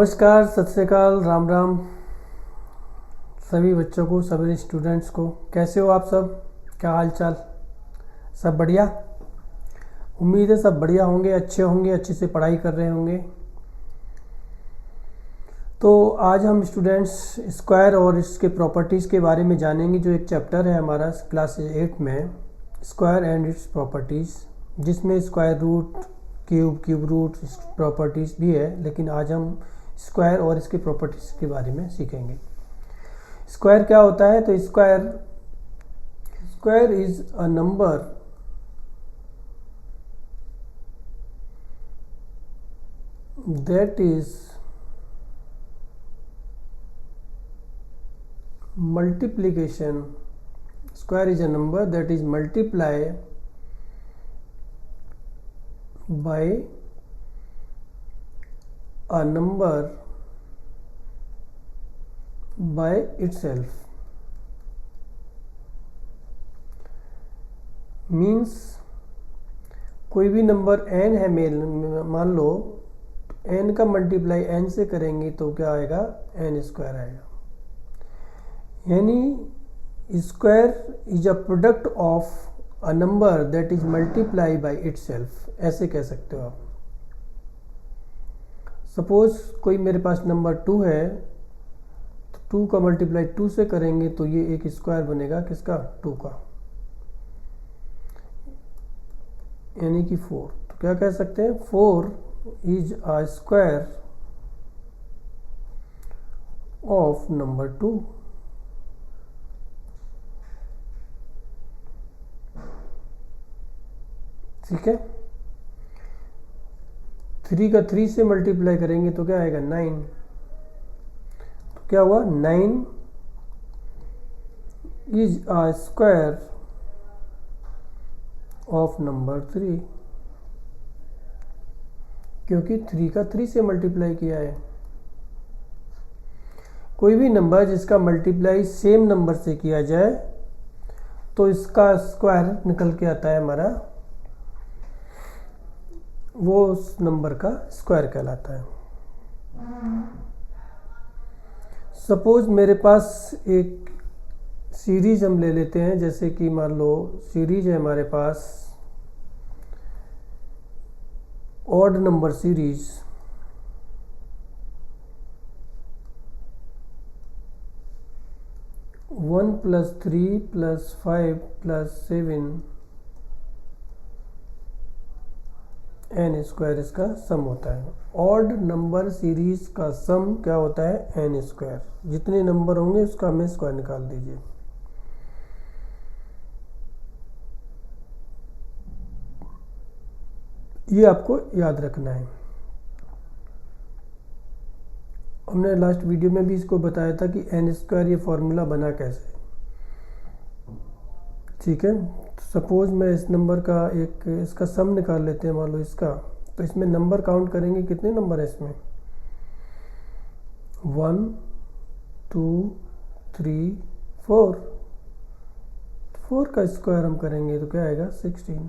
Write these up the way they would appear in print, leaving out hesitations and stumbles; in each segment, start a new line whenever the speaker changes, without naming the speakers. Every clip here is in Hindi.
नमस्कार, सत श्री अकाल, राम राम सभी बच्चों को, सभी स्टूडेंट्स को। कैसे हो आप सब? क्या हाल चाल? सब बढ़िया? उम्मीद है सब बढ़िया होंगे, अच्छे से पढ़ाई कर रहे होंगे। तो आज हम स्टूडेंट्स स्क्वायर और इसके प्रॉपर्टीज़ के बारे में जानेंगे। जो एक चैप्टर है हमारा क्लास 8 में, स्क्वायर एंड इट्स प्रॉपर्टीज़, जिसमें square root, cube root properties भी है। लेकिन आज हम स्क्वायर और इसके प्रॉपर्टीज़ के बारे में सीखेंगे। स्क्वायर क्या होता है? तो square is a number that is multiplication. Square is a number that is multiplied by a number by itself. Means कोई भी नंबर n है, मान लो n का मल्टीप्लाई n से करेंगे तो क्या आएगा? n स्क्वायर आएगा। यानी square is a product of a number that is multiply by itself, ऐसे कह सकते हो आप। सपोज कोई मेरे पास नंबर 2 है, तो 2 का मल्टीप्लाई 2 से करेंगे तो ये एक स्क्वायर बनेगा, किसका? 2 का, यानी कि 4। तो क्या कह सकते हैं? 4 is a square of number 2। ठीक है। 3 का 3 से मल्टीप्लाई करेंगे तो क्या आएगा? 9। तो क्या हुआ? 9 is a square of number 3, क्योंकि 3 का 3 से मल्टीप्लाई किया है। कोई भी नंबर जिसका मल्टीप्लाई सेम नंबर से किया जाए तो इसका स्क्वायर निकल के आता है हमारा, वो उस नंबर का स्क्वायर कहलाता है। सपोज मेरे पास एक सीरीज हम ले लेते हैं, जैसे कि मान लो सीरीज है हमारे पास odd number series. One plus 3 plus 5 plus 7 n square इसका सम होता है। ऑड नंबर सीरीज का सम क्या होता है? n square. जितने नंबर होंगे उसका हमें स्क्वायर निकाल दीजिए। ये आपको याद रखना है। हमने लास्ट वीडियो में भी इसको बताया था कि n स्क्वायर ये फॉर्मूला बना कैसे। ठीक है। सपोज मैं इस नंबर का एक इसका सम निकाल लेते हैं, मान लो इसका। तो इसमें नंबर काउंट करेंगे, कितने नंबर है इसमें? 1 2 3 4। 4 का स्क्वायर हम करेंगे तो क्या आएगा? 16।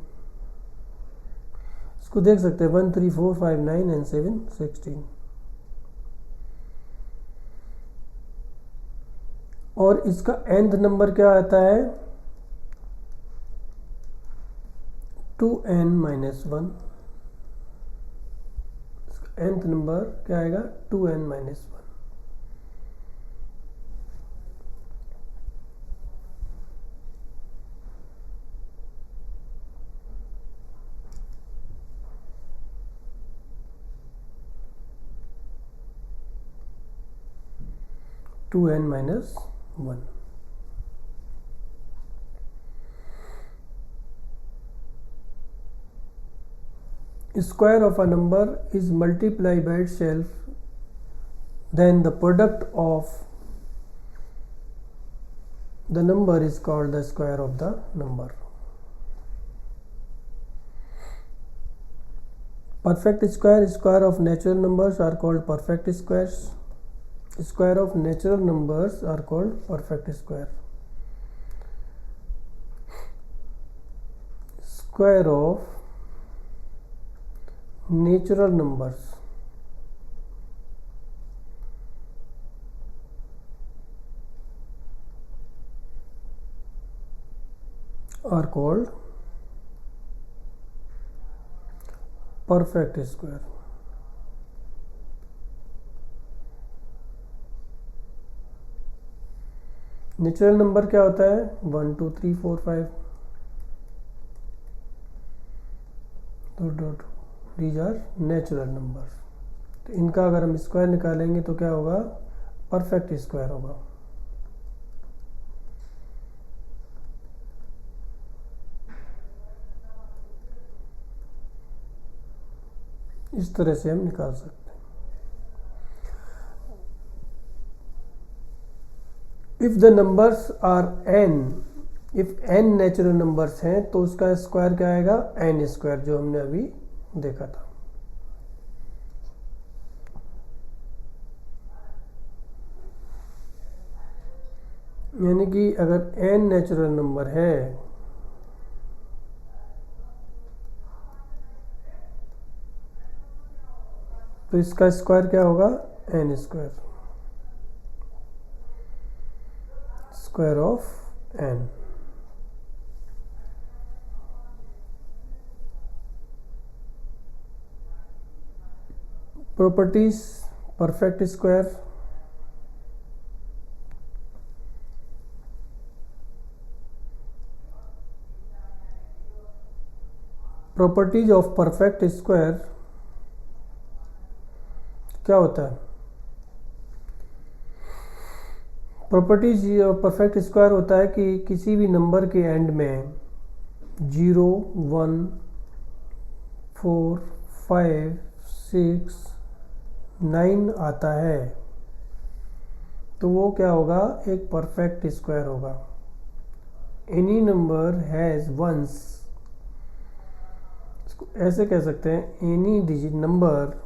इसको देख सकते हैं, 1 3 4 5 9 एंड 7 16। और इसका nth नंबर क्या आता है? 2n minus 1। nth नंबर क्या आएगा? 2n minus 1। Two N minus 1। Square of a number is multiplied by itself, then the product of the number is called the square of the number. Perfect square, square of natural numbers are called perfect squares. Square of natural numbers are called perfect square. Square of natural numbers are called perfect square. Natural number क्या होता है? 1 2 3 4 5 दीज आर नेचुरल नंबर। तो इनका अगर हम स्क्वायर निकालेंगे तो क्या होगा? परफेक्ट स्क्वायर होगा। इस तरह से हम निकाल सकते हैं। If the numbers are n, if n natural numbers हैं तो उसका स्क्वायर क्या आएगा? n स्क्वायर, जो हमने अभी देखा था। यानी कि अगर n नेचुरल नंबर है तो इसका स्क्वायर क्या होगा? n square, square of n। Properties perfect square. Properties of perfect square क्या होता है? प्रॉपर्टीज परफेक्ट स्क्वायर होता है कि किसी भी नंबर के एंड में 0 1 4 5 6 9 आता है तो वो क्या होगा? एक परफेक्ट स्क्वायर होगा। एनी नंबर हैज़ वंस, ऐसे कह सकते हैं, any digit number,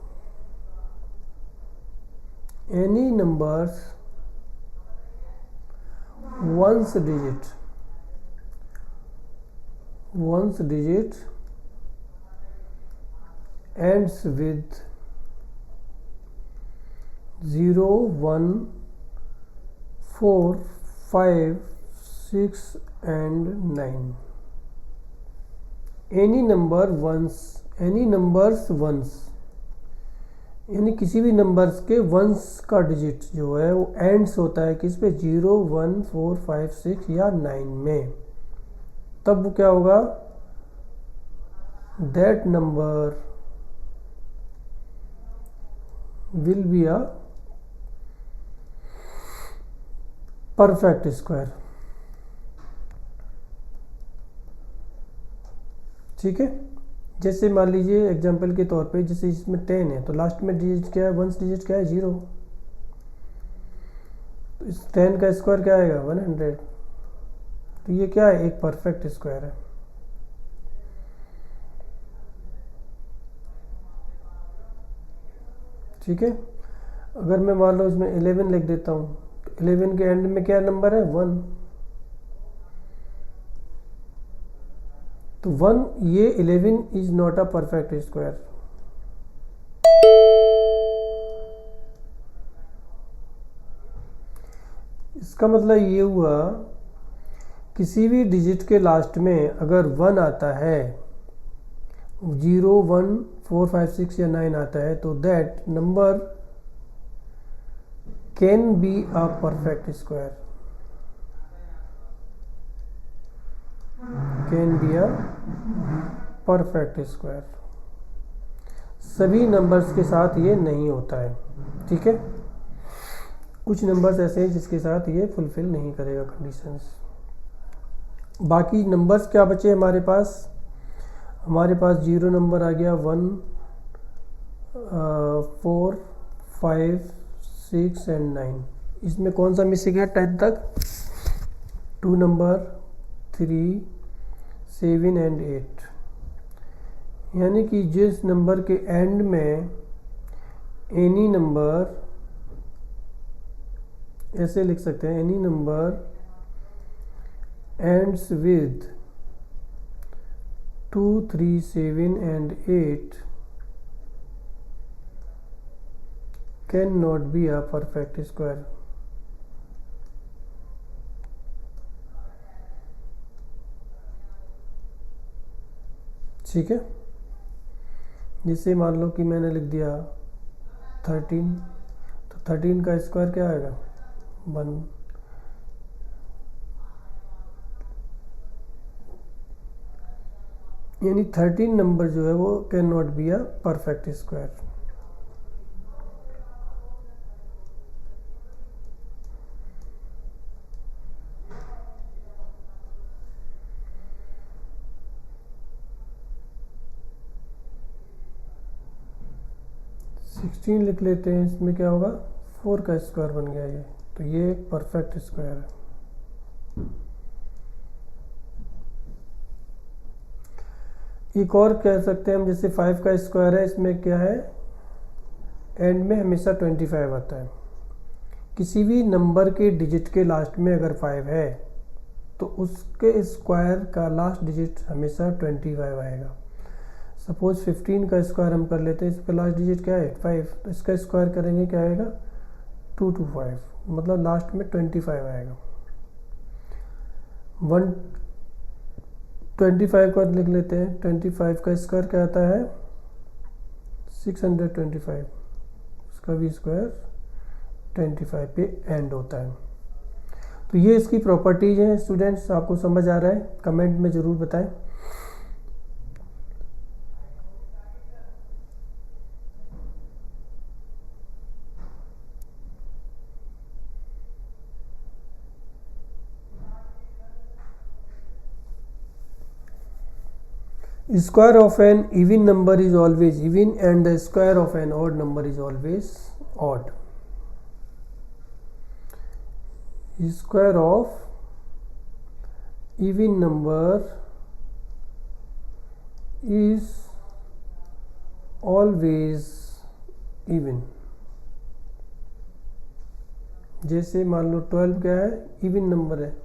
any numbers once digit ends with 0 1 4 5 6 and 9। any numbers once, यानी किसी भी नंबर्स के वंस का डिजिट जो है वो एंड्स होता है किस पे? 0 1 4 5 6 या 9 में। तब वो क्या होगा? That number will be a perfect square. ठीक है, जैसे मान लीजिए एग्जांपल के तौर पे, जैसे इसमें 10 है तो लास्ट में डिजिट क्या है? वंस डिजिट क्या है? 0। तो इस 10 का स्क्वायर क्या आएगा? 100। तो ये क्या है? एक परफेक्ट स्क्वायर है। ठीक है, अगर मैं मान लो इसमें 11 लिख देता हूँ तो 11 के एंड में क्या नंबर है? 1। तो 1, ये 11 is not a perfect square. इसका मतलब ये हुआ किसी भी डिजिट के लास्ट में अगर 1 आता है, 0 1 4 5 6 या 9 आता है तो that number can be a perfect square, can be a perfect square. सभी नंबर्स के साथ ये नहीं होता है। ठीक है, कुछ नंबर्स ऐसे हैं जिसके साथ ये फुलफिल नहीं करेगा कंडीशंस। बाकी नंबर्स क्या बचे हमारे पास? हमारे पास 0 नंबर आ गया, 1 4 5 6 एंड 9। इसमें कौन सा मिसिंग है? 10 तक। 2 नंबर 3 7 एंड 8। यानी कि जिस नंबर के एंड में एनी नंबर, ऐसे लिख सकते हैं, any number ends with 2 3 7 and 8 can not be a perfect square. ठीक है। जैसे मान लो कि मैंने लिख दिया 13, तो 13 का स्क्वायर क्या आएगा 1। यानी 13 नंबर जो है वो can not be a perfect square. Sixteen लिख लेते हैं, इसमें क्या होगा 4 का स्क्वायर बन गया ये, तो ये एक परफेक्ट स्क्वायर है। एक और कह सकते हैं हम, जैसे 5 का स्क्वायर है, इसमें क्या है एंड में हमेशा 25 आता है। किसी भी नंबर के डिजिट के लास्ट में अगर 5 है तो उसके स्क्वायर का लास्ट डिजिट हमेशा 25 आएगा। सपोज 15 का स्क्वायर हम कर लेते हैं, इसका लास्ट डिजिट क्या है 5, तो इसका स्क्वायर करेंगे क्या आएगा 225, मतलब लास्ट में 25 आएगा। 125 का लिख लेते हैं, 25 का स्क्वायर क्या आता है 625, इसका भी स्क्वायर 25 पे एंड होता है। तो ये इसकी प्रॉपर्टीज हैं स्टूडेंट्स, आपको समझ आ रहा है कमेंट में ज़रूर बताएं। Square of an even number is always even and the square of an odd number is always odd. Square of even number is always even. जैसे मान लो 12 क्या है इवन नंबर है,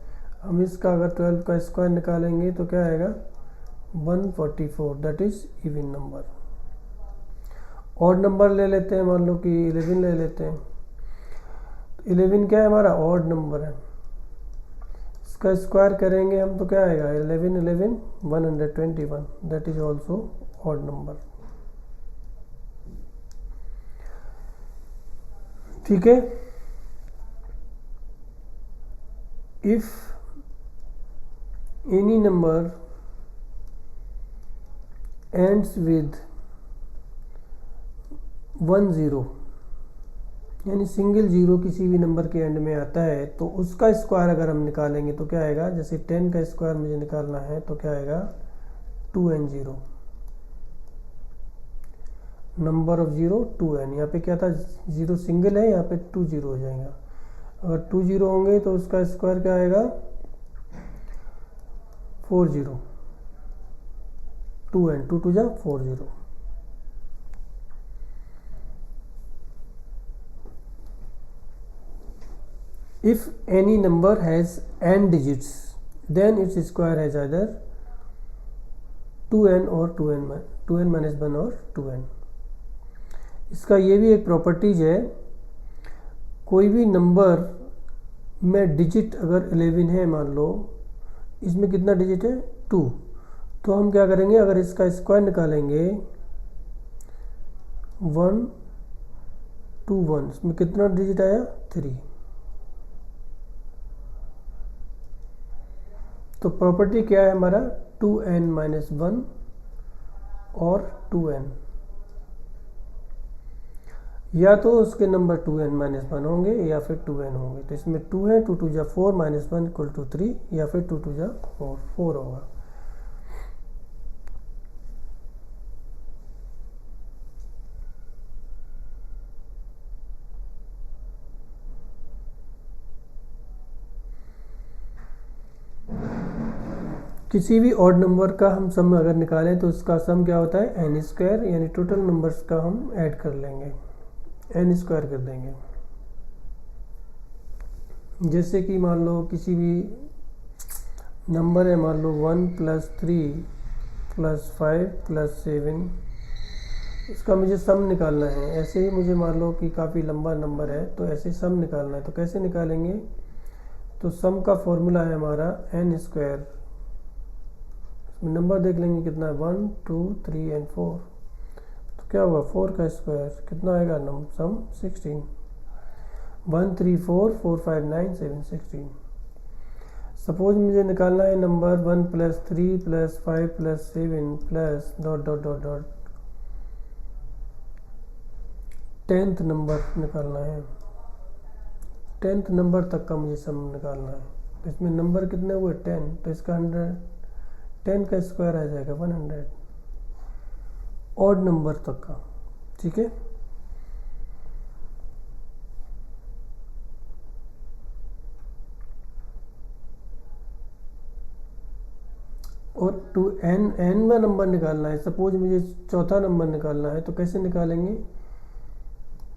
हम इसका अगर 12 का स्क्वायर निकालेंगे तो क्या आएगा 144, that is even number. Odd number ले लेते हैं, मान लो कि 11 ले लेते हैं, 11 क्या है हमारा ऑड नंबर है, इसका स्क्वायर करेंगे हम तो क्या आएगा 11 11 121, that is also odd number. ठीक है। If any number ends with 10, यानी सिंगल जीरो किसी भी नंबर के एंड में आता है तो उसका स्क्वायर अगर हम निकालेंगे तो क्या आएगा, जैसे 10 का स्क्वायर मुझे निकालना है तो क्या आएगा 2n0, number of zero 2n। यहाँ पे क्या था जीरो सिंगल है, यहाँ पे 2 जीरो हो जाएगा, अगर 2 जीरो होंगे तो उसका स्क्वायर क्या आएगा 40, 2n, 2 2 जा 40। If any number has n digits, then its square has either 2n or 2n minus 1 और 2n। इसका ये भी एक प्रॉपर्टीज है, कोई भी नंबर में डिजिट अगर 11 है, मान लो इसमें कितना डिजिट है 2, तो हम क्या करेंगे अगर इसका स्क्वायर निकालेंगे 1 2 1, इसमें कितना डिजिट आया 3। तो प्रॉपर्टी क्या है हमारा 2n माइनस 1 और 2n, या तो उसके नंबर 2n माइनस 1 होंगे या फिर 2n होंगे। तो इसमें 2 है, 2 2 जा 4 माइनस 1 इक्वल टू 3, या फिर 2 2 जा 4 होगा। किसी भी ऑड नंबर का हम सम अगर निकालें तो उसका सम क्या होता है n स्क्वायर, यानी टोटल नंबर्स का हम ऐड कर लेंगे, n स्क्वायर कर देंगे। जैसे कि मान लो किसी भी नंबर है, मान लो 1 + 3 + 5 + 7, इसका मुझे सम निकालना है। ऐसे ही मुझे मान लो कि काफ़ी लंबा नंबर है तो ऐसे सम निकालना है, तो कैसे निकालेंगे, तो सम का फॉर्मूला है हमारा n स्क्वायर इसमें नंबर देख लेंगे कितना है, 1 2 3 एंड 4। तो क्या हुआ, 4 का स्क्वायर कितना आएगा, सम 16। 1 3 4 4 5 9 7 16। सपोज मुझे निकालना है number 1 + 3 + 5 + 7 plus dot dot dot dot 10th number निकालना है। 10th नंबर तक का मुझे सम निकालना है। तो इसमें नंबर कितने हुए, 10, तो इसका 100, 10 का स्क्वायर आ जाएगा 100, ऑड नंबर तक का। ठीक है, और टू एन का नंबर निकालना है। सपोज मुझे चौथा नंबर निकालना है, तो कैसे निकालेंगे,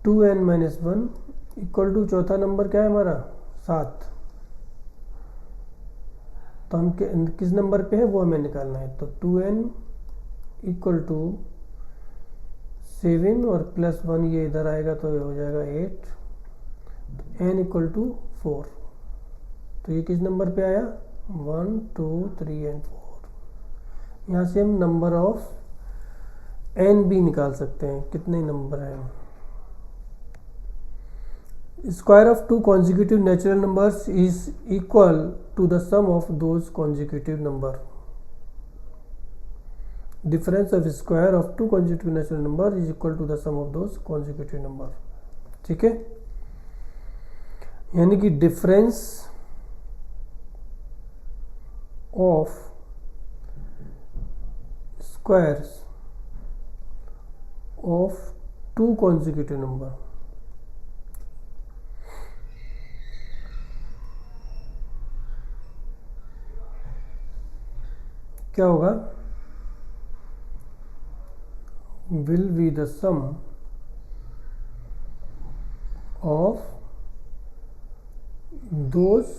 2n - 1 इक्वल टू चौथा नंबर क्या है हमारा, 7। तो हम किस नंबर पे है वो हमें निकालना है। तो 2n इक्वल टू 7 और +1 ये इधर आएगा तो ये हो जाएगा 8। तो n इक्वल टू 4। तो ये किस नंबर पे आया, 1 2 3 एंड 4। यहाँ से हम नंबर ऑफ n भी निकाल सकते हैं, कितने नंबर हैं। Square of two consecutive natural numbers is equal to the sum of those consecutive number. Difference of square of two consecutive natural number is equal to the sum of those consecutive number. ठीक है, यानी कि difference of squares of two consecutive number, क्या होगा, will be the sum of those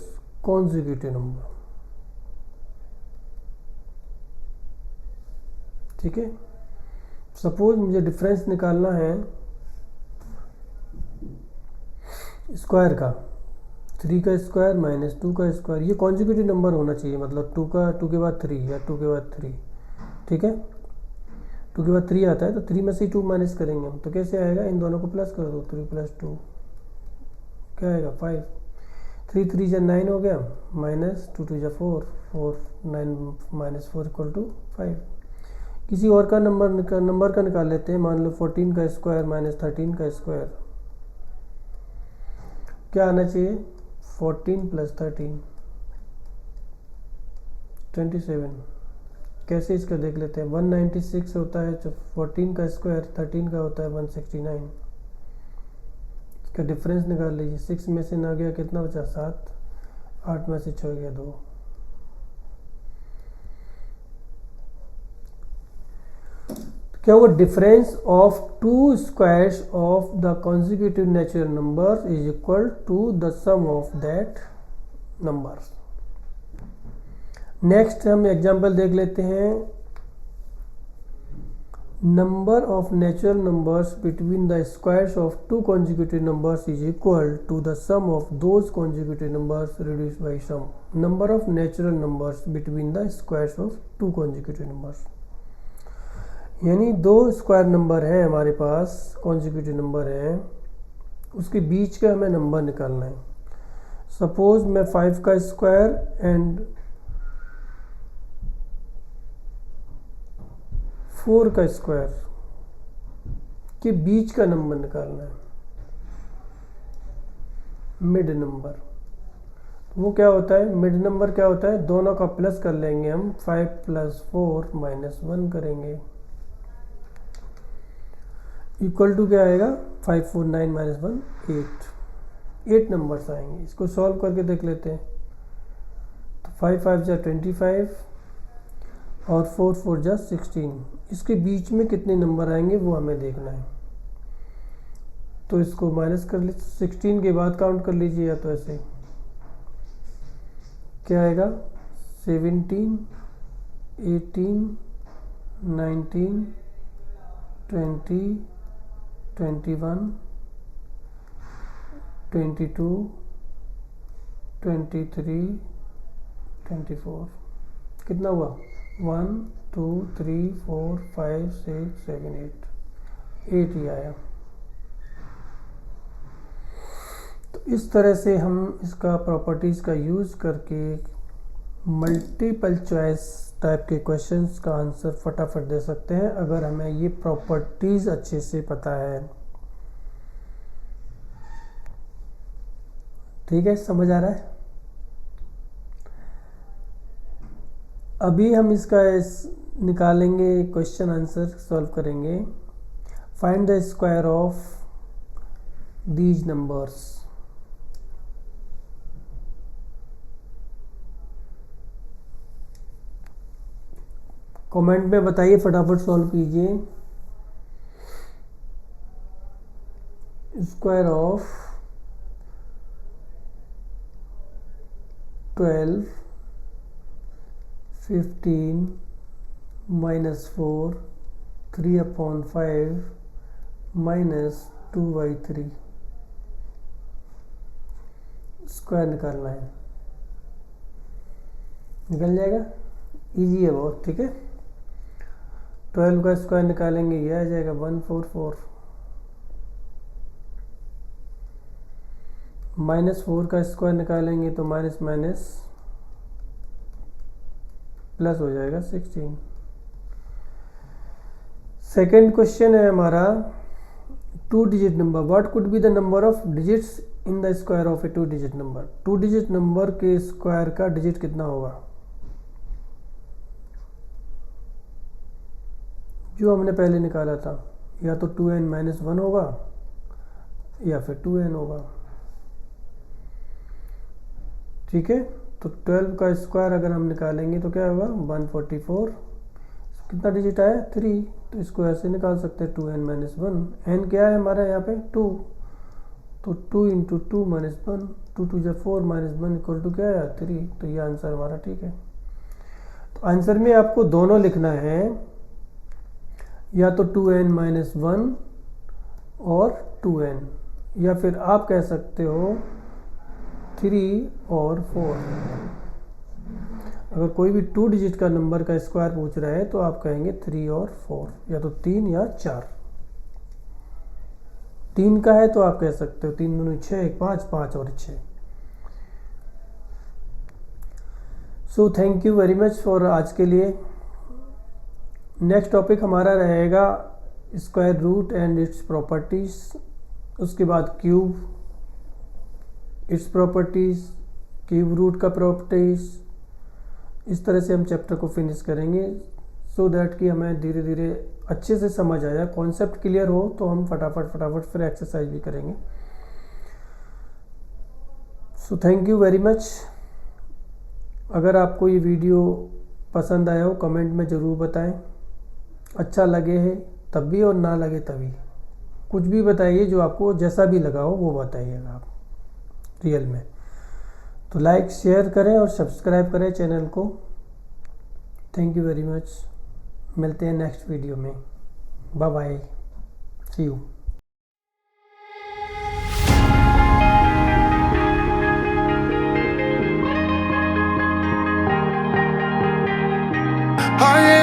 consecutive number। ठीक है, सपोज मुझे डिफरेंस निकालना है स्क्वायर का, 3 का स्क्वायर - 2 का स्क्वायर। ये कॉन्जिक्यूटिव नंबर होना चाहिए, मतलब 2 के बाद 3 या 2 के बाद 3। ठीक है, 2 के बाद 3 आता है, तो 3 में से 2 माइनस करेंगे हम, तो कैसे आएगा, इन दोनों को प्लस कर दो, 3 + 2 क्या आएगा, 5। 3 3 जा 9 हो गया, -2 2 जा 4 4 9 - 4 = 5। किसी और का नंबर का निकाल लेते हैं, मान लो 14 का स्क्वायर - 13 का स्क्वायर, क्या आना चाहिए, 14 + 13 27। कैसे इसका देख लेते हैं, 196 होता है, तो 14 का स्क्वायर 13 का होता है 169। इसका डिफरेंस निकाल लीजिए, 6 में से ना गया कितना बचा, 7, 8 में से 6 गया 2। क्या होगा, difference of two squares of the consecutive natural number is equal to the sum of that number. Next हम एग्जांपल देख लेते हैं, number of natural numbers between the squares of two consecutive numbers is equal to the sum of those consecutive numbers reduced by some. Number of natural numbers between the squares of two consecutive numbers, यानी 2 स्क्वायर नंबर हैं हमारे पास, कॉन्जिक्यूटिव नंबर हैं, उसके बीच का हमें नंबर निकालना है। सपोज मैं 5 का स्क्वायर एंड 4 का स्क्वायर के बीच का नंबर निकालना है, मिड नंबर। वो क्या होता है, मिड नंबर क्या होता है, दोनों का प्लस कर लेंगे हम, 5 + 4 - 1 करेंगे, इक्वल टू क्या आएगा, 5 4 9 - 1 8 नंबर्स आएंगे। इसको सॉल्व करके देख लेते हैं, तो 5 5 जा 25 और 4 4 जा 16। इसके बीच में कितने नंबर आएंगे वो हमें देखना है। तो इसको माइनस कर लीजिए, 16 के बाद काउंट कर लीजिए, या तो ऐसे क्या आएगा, 17 18 19 20 21 22 23 24। कितना हुआ, 1 2 3 4 5 6 7 8 ही आया। तो इस तरह से हम इसका प्रॉपर्टीज़ का यूज़ करके मल्टीपल चॉइस टाइप के क्वेश्चंस का आंसर फटाफट दे सकते हैं अगर हमें ये प्रॉपर्टीज़ अच्छे से पता है। ठीक है, समझ आ रहा है? अभी हम इसका निकालेंगे, क्वेश्चन आंसर सॉल्व करेंगे। Find the square of these numbers. Comment में बताइए, फटाफट सॉल्व कीजिए। स्क्वायर ऑफ 12 15 -4 3/5 -2/3 स्क्वायर निकालना है। निकल जाएगा, इजी है बहुत। ठीक है, 12 का स्क्वायर निकालेंगे, ये आ जाएगा 144। -4 का स्क्वायर निकालेंगे तो माइनस माइनस प्लस हो जाएगा 16। सेकेंड क्वेश्चन है हमारा, 2 digit number. What could be the number of digits in the square of A 2 digit number. 2 digit number के स्क्वायर का डिजिट कितना होगा? जो हमने पहले निकाला था, या तो 2n-1 होगा या फिर 2n होगा। ठीक है, तो 12 का स्क्वायर अगर हम निकालेंगे तो क्या होगा? 144। कितना डिजिट आया? 3। तो इसको ऐसे निकाल सकते हैं, 2n-1। n क्या है हमारा यहाँ पे? 2। तो 2 × 2 - 1, 2 2 जा 4 -1 = क्या आया? 3। तो ये आंसर हमारा ठीक है। तो आंसर में आपको दोनों लिखना है, या तो 2n-1 और 2n, या फिर आप कह सकते हो 3 और 4। अगर कोई भी 2 डिजिट का नंबर का स्क्वायर पूछ रहा है तो आप कहेंगे 3 और 4, या तो 3 या 4। 3 का है तो आप कह सकते हो 3 दूनी 6, 1 5, 5 और 6। So thank you very much for आज के लिए। नेक्स्ट टॉपिक हमारा रहेगा square root and its properties, उसके बाद cube, its properties, cube root का प्रॉपर्टीज। इस तरह से हम चैप्टर को फिनिश करेंगे, सो दैट कि हमें धीरे धीरे अच्छे से समझ आया, कॉन्सेप्ट क्लियर हो तो हम फटाफट फिर एक्सरसाइज भी करेंगे। सो थैंक यू वेरी मच। अगर आपको ये वीडियो पसंद आया हो कमेंट में ज़रूर बताएं। अच्छा लगे है तब भी और ना लगे तभी, कुछ भी बताइए, जो आपको जैसा भी लगा हो वो बताइएगा आप रियल में। तो लाइक शेयर करें और सब्सक्राइब करें चैनल को। Thank you very much. मिलते हैं नेक्स्ट वीडियो में। Bye bye, see you.
I